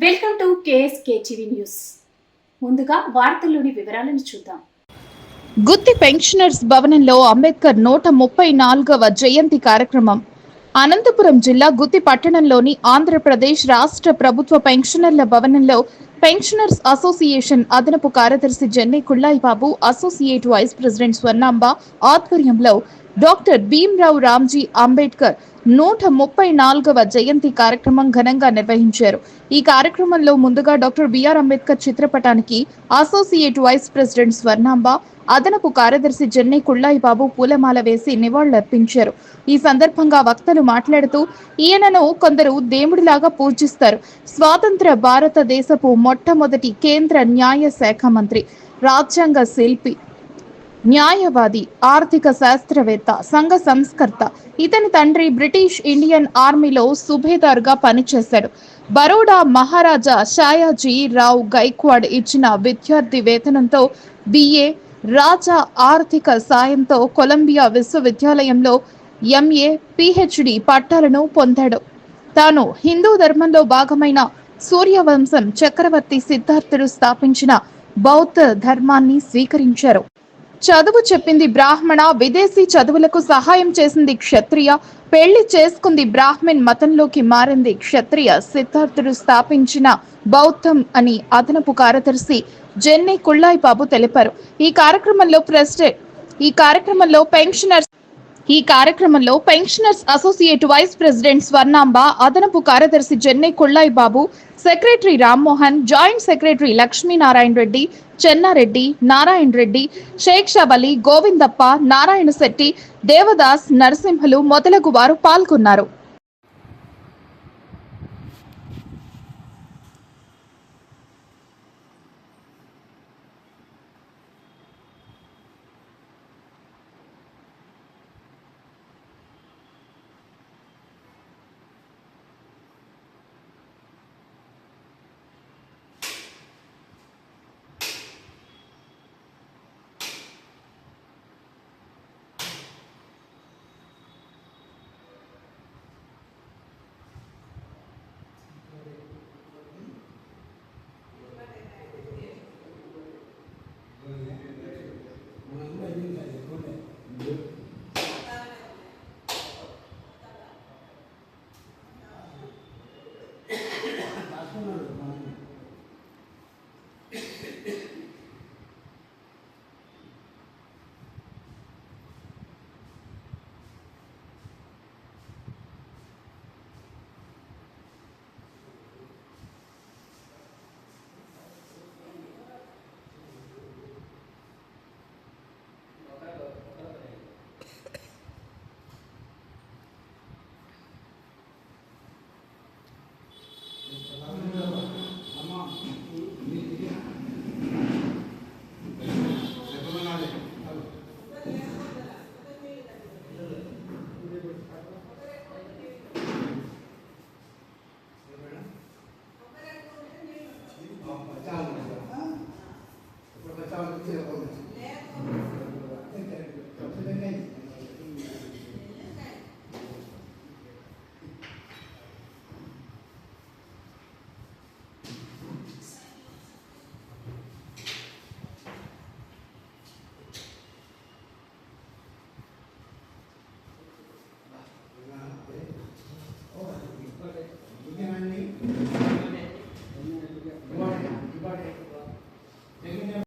Welcome to KSK TV news. ముందుగా వార్తల్లోని వివరాలను చూద్దాం. గుత్తి పెన్షనర్స్ భవనంలో అంబేద్కర్ 134వ జయంతి కార్యక్రమం. అనంతపురం జిల్లా గుత్తి పట్టణంలోని ఆంధ్రప్రదేశ్ రాష్ట్ర ప్రభుత్వ పెన్షనర్ల భవనంలో పెన్షనర్స్ అసోసియేషన్ అదనపు కార్యదర్శి జెన్నె కుళ్ళాయి బాబు, అసోసియేట్ వైస్ ప్రెసిడెంట్ స్వర్ణాంబ ఆధ్వర్యంలో డాక్టర్ భీమ్రావ్ రామ్జీ అంబేద్కర్ 134వ జయంతి కార్యక్రమం ఘనంగా నిర్వహించారు. ఈ కార్యక్రమంలో ముందుగా డాక్టర్ బిఆర్ అంబేద్కర్ చిత్రపటానికి అసోసియేట్ వైస్ ప్రెసిడెంట్ స్వర్ణాంబ, అదనపు కార్యదర్శి జెన్నె కుళ్ళాయి బాబు పూలమాల వేసి నివాళులర్పించారు. ఈ సందర్భంగా వక్తలు మాట్లాడుతూ, ఈయనను కొందరు దేవుడిలాగా పూజిస్తారు. స్వాతంత్ర భారతదేశపు మొట్టమొదటి కేంద్ర న్యాయ శాఖ మంత్రి, రాజ్యాంగ శిల్పి, న్యాయవాది, ఆర్థిక శాస్త్రవేత్త, సంఘ సంస్కర్త. ఇతని తండ్రి బ్రిటిష్ ఇండియన్ ఆర్మీలో సుబేదార్గా పనిచేశాడు. బరోడా మహారాజా షాయాజీ రావ్ గైక్వాడ్ ఇచ్చిన విద్యార్థి వేతనంతో బిఏ, రాజా ఆర్థిక సాయంతో కొలంబియా విశ్వవిద్యాలయంలో ఎంఏ, పిహెచ్డి పట్టాలను పొందాడు. తాను హిందూ ధర్మంలో భాగమైన సూర్యవంశం చక్రవర్తి సిద్ధార్థుడు స్థాపించిన బౌద్ధ ధర్మాన్ని స్వీకరించారు. చదువు చెప్పింది బ్రాహ్మణ, విదేశీ చదువులకు సహాయం చేసింది క్షత్రియ, పెళ్లి చేసుకుంది బ్రాహ్మణ్, మతంలోకి మారింది క్షత్రియ, సిద్ధార్థుడు స్థాపించిన బౌద్ధం అని అదనపు కార్యదర్శి జెన్నె కుళ్ళాయి బాబు తెలిపారు. ఈ కార్యక్రమంలో pensioners associate vice president Swarnamba, అదనపు కార్యదర్శి Jenne Kullayi Babu, secretary Rammohan, joint secretary Lakshminarayana Reddy, Chennareddy, Narayana Reddy, Sheikh Shabali, Govindappa, Narayana Shetty, Devadas, Narasimhulu మొదలగు వారు పాల్గొన్నారు.